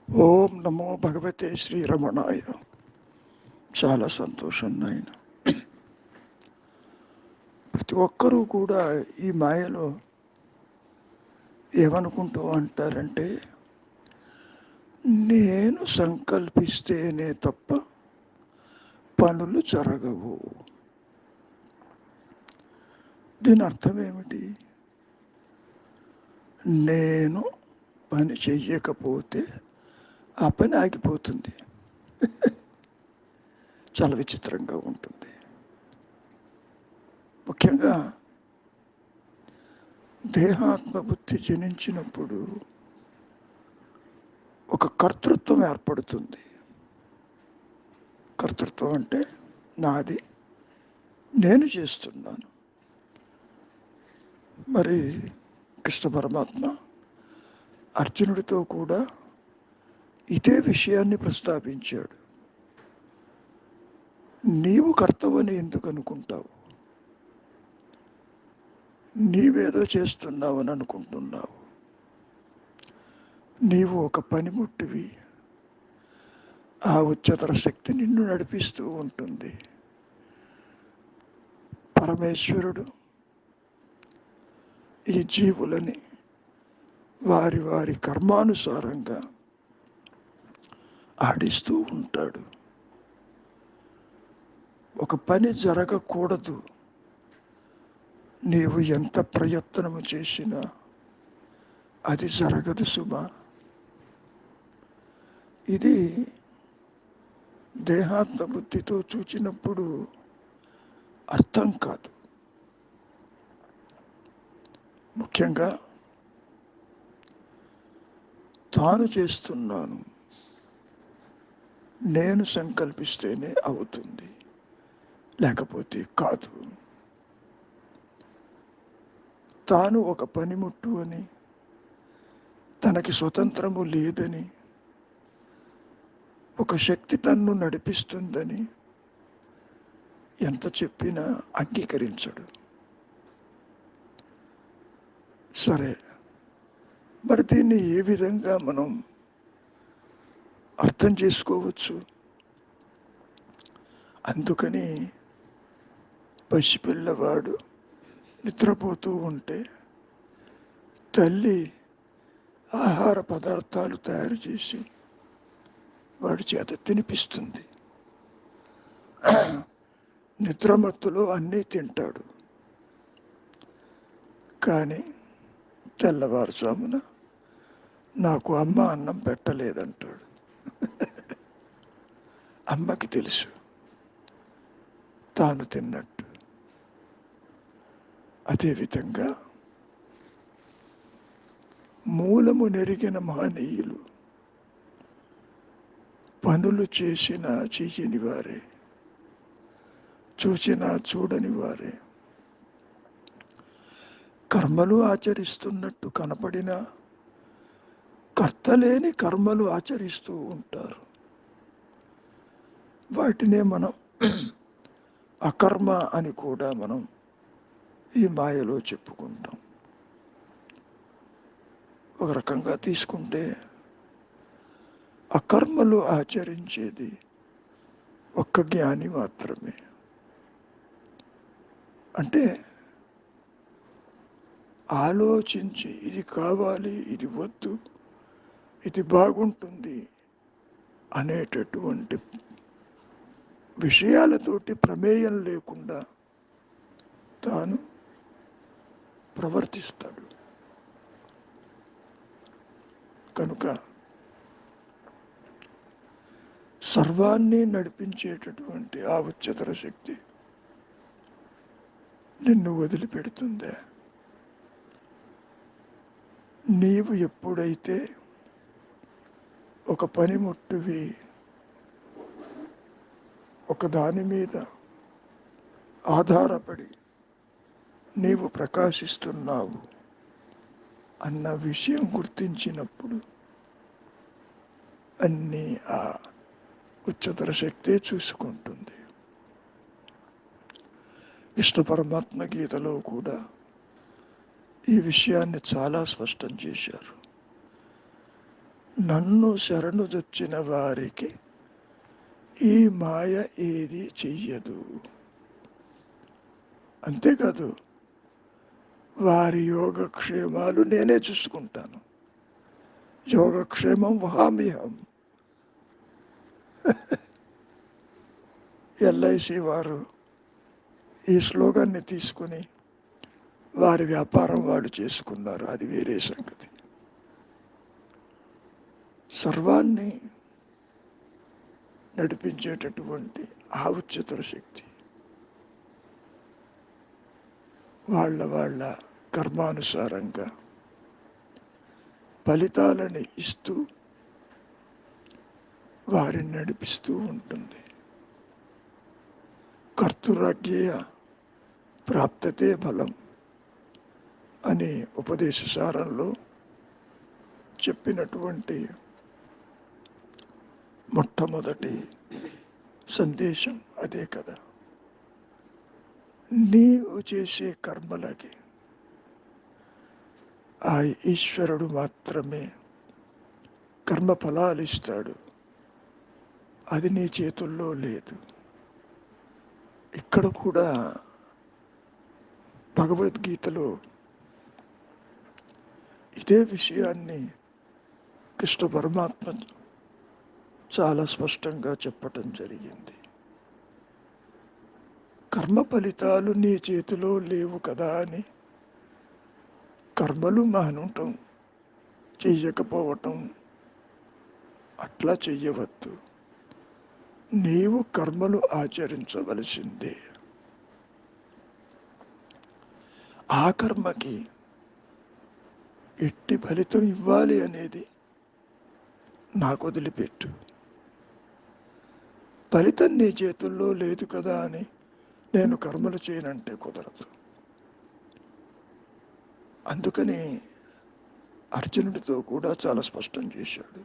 ఓం నమో భగవతే శ్రీరమణాయ. చాలా సంతోషం నాయన. ప్రతి ఒక్కరూ కూడా ఈ మాయలో ఏమనుకుంటూ అంటారంటే, నేను సంకల్పిస్తేనే తప్ప పనులు జరగవు. దీని అర్థం ఏమిటి? నేను పని చెయ్యకపోతే ఆ పని ఆగిపోతుంది. చాలా విచిత్రంగా ఉంటుంది. ముఖ్యంగా దేహాత్మబుద్ధి జనించినప్పుడు ఒక కర్తృత్వం ఏర్పడుతుంది. కర్తృత్వం అంటే నాది, నేను చేస్తున్నాను. మరి కృష్ణ పరమాత్మ అర్జునుడితో కూడా ఇదే విషయాన్ని ప్రస్తావించాడు. నీవు కర్తవని ఎందుకు అనుకుంటావు? నీవేదో చేస్తున్నావని అనుకుంటున్నావు. నీవు ఒక పనిముట్టివి. ఆ ఉच्चతర శక్తి నిన్ను నడిపిస్తూ ఉంటుంది. పరమేశ్వరుడు ఈ జీవులని వారి వారి కర్మానుసారంగా ఆడిస్తూ ఉంటాడు. ఒక పని జరగకూడదు, నీవు ఎంత ప్రయత్నము చేసినా అది జరగదు సుమా. ఇది దేహాత్మ బుద్ధితో చూచినప్పుడు అర్థం కాదు. ముఖ్యంగా తాను చేస్తున్నాను, నేను సంకల్పిస్తేనే అవుతుంది, లేకపోతే కాదు. తాను ఒక పనిముట్టు అని, తనకి స్వతంత్రము లేదని, ఒక శక్తి తన్ను నడిపిస్తుందని ఎంత చెప్పినా అంగీకరించడు. సరే, మరి దీన్ని ఏ విధంగా మనం అర్థం చేసుకోవచ్చు? అందుకని పసిపిల్లవాడు నిద్రపోతూ ఉంటే తల్లి ఆహార పదార్థాలు తయారు చేసి వాడి చేత తినిపిస్తుంది. నిద్రమత్తులో అన్నీ తింటాడు. కానీ తెల్లవారుజామున నాకు అమ్మ అన్నం పెట్టలేదంటాడు. అమ్మకి తెలుసు తాను తిన్నట్టు. అదేవిధంగా మూలము నెరిగిన మహనీయులు పనులు చేసినా చెయ్యని వారే, చూసినా చూడని వారే, కర్మలు ఆచరిస్తున్నట్టు కనపడినా కర్తలేని కర్మలు ఆచరిస్తూ ఉంటారు. వాటినే మనం అకర్మ అని కూడా మనం ఈ మాయలో చెప్పుకుంటాం. ఒక రకంగా తీసుకుంటే అకర్మలు ఆచరించేది ఒక్క జ్ఞాని మాత్రమే. అంటే ఆలోచించి ఇది కావాలి, ఇది వద్దు, ఇది బాగుంటుంది అనేటటువంటి విషయాలతోటి ప్రమేయం లేకుండా తాను ప్రవర్తిస్తాడు. కనుక సర్వాన్ని నడిపించేటటువంటి ఆ ఉच्चతర శక్తి నిన్ను వదిలిపెడుతుందే? నీవు ఎప్పుడైతే ఒక పనిముట్టువి, ఒక దాని మీద ఆధారపడి నీవు ప్రకాశిస్తున్నావు అన్న విషయం గుర్తించినప్పుడు అన్నీ ఆ ఉच्चతర శక్తే చూసుకుంటుంది. కృష్ణ పరమాత్మ గీతలో కూడా ఈ విషయాన్ని చాలా స్పష్టం చేశారు. నన్ను శరణుదొచ్చిన వారికి ఈ మాయ ఏది చెయ్యదు. అంతేకాదు, వారి యోగక్షేమాలు నేనే చూసుకుంటాను. యోగక్షేమం వహామ్యహం. ఎల్ఐసి వారు ఈ స్లోగాన్ని తీసుకుని వారి వ్యాపారం వాళ్ళు చేసుకున్నారు. అది వేరే సంగతి. సర్వాన్ని నడిపించేటటువంటి ఆ ఉच्चतर శక్తి వాళ్ళ కర్మానుసారంగా ఫలితాలను ఇస్తూ వారిని నడిపిస్తూ ఉంటుంది. కర్తురాజ్ఞేయ ప్రాప్తతే ఫలం అని ఉపదేశ సారంలో చెప్పినటువంటి మొట్టమొదటి సందేశం అదే కదా. నీవు చేసే కర్మలకి ఆ ఈశ్వరుడు మాత్రమే కర్మ ఫలాలు ఇస్తాడు. అది నీ చేతుల్లో లేదు. ఇక్కడ కూడా భగవద్గీతలో ఇదే విషయాన్ని కృష్ణ పరమాత్మ చాలా స్పష్టంగా చెప్పటం జరిగింది. కర్మ ఫలితాలు నీ చేతిలో లేవు కదా అని కర్మలు మానుటం, చెయ్యకపోవటం అట్లా చెయ్యవద్దు. నీవు కర్మలు ఆచరించవలసిందే. ఆ కర్మకి ఎట్టి ఫలితం ఇవ్వాలి అనేది నాకు వదిలిపెట్టు. ఫలితం నీ చేతుల్లో లేదు కదా అని నేను కర్మలు చేయనంటే కుదరదు. అందుకని అర్జునుడితో కూడా చాలా స్పష్టం చేశాడు.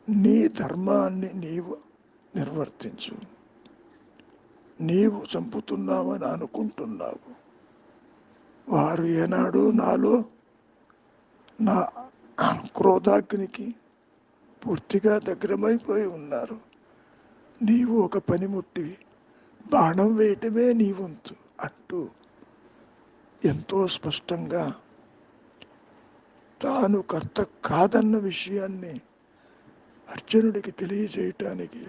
నీ ధర్మాన్ని నీవు నిర్వర్తించు. నీవు చంపుతున్నావని అనుకుంటున్నావు. వారు ఏనాడు నాలో నా క్రోధాగ్నికి పూర్తిగా దగ్గరమైపోయి ఉన్నారు. నీవు ఒక పనిముట్టివి, బాణం వేయటమే నీ వంతు అంటూ ఎంతో స్పష్టంగా తాను కర్త కాదన్న విషయాన్ని అర్జునుడికి తెలియజేయటానికి,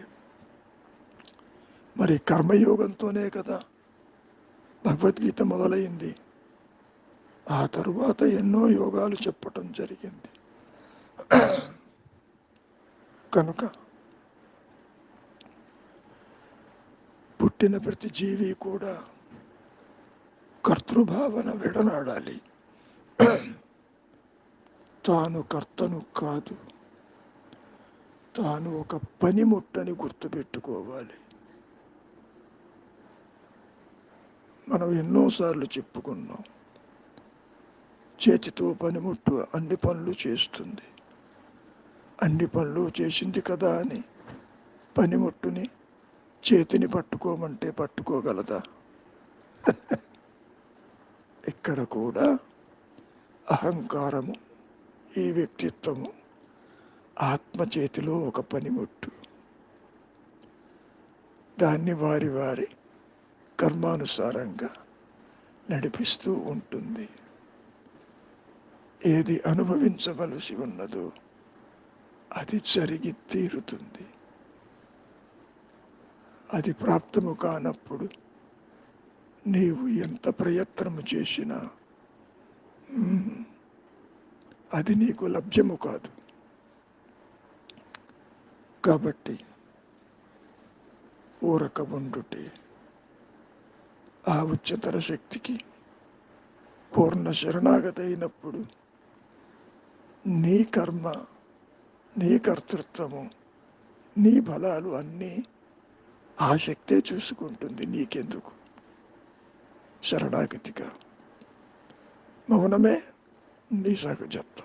మరి కర్మయోగంతోనే కదా భగవద్గీత మొదలైంది. ఆ తరువాత ఎన్నో యోగాలు చెప్పటం జరిగింది. కనుక పుట్టిన ప్రతి జీవి కూడా కర్తృభావన విడనాడాలి. తాను కర్తను కాదు, తాను ఒక పనిముట్టని గుర్తుపెట్టుకోవాలి. మనం ఎన్నోసార్లు చెప్పుకున్నాం, చేతితో పనిముట్టు అన్ని పనులు చేస్తుంది. అన్ని పనులు చేసింది కదా అని పనిముట్టుని చేతిని పట్టుకోమంటే పట్టుకోగలదా? ఇక్కడ కూడా అహంకారము, ఈ వ్యక్తిత్వము ఆత్మ చేతిలో ఒక పనిముట్టు. దాన్ని వారి వారి కర్మానుసారంగా నడిపిస్తూ ఉంటుంది. ఏది అనుభవించవలసి ఉన్నదో అది జరిగి తీరుతుంది. అది ప్రాప్తము కానప్పుడు నీవు ఎంత ప్రయత్నము చేసినా అది నీకు లభ్యము కాదు. కాబట్టి ఊరక ఉండుటే ఆ ఉच्चतर శక్తికి పూర్ణ శరణాగతి అయినప్పుడు నీ కర్మ, నీ కర్తృత్వము, నీ బలాలు అన్నీ ఆ శక్తే చూసుకుంటుంది. నీకెందుకు? శరణాగతిగా మౌనమే నీ సహజత్వం.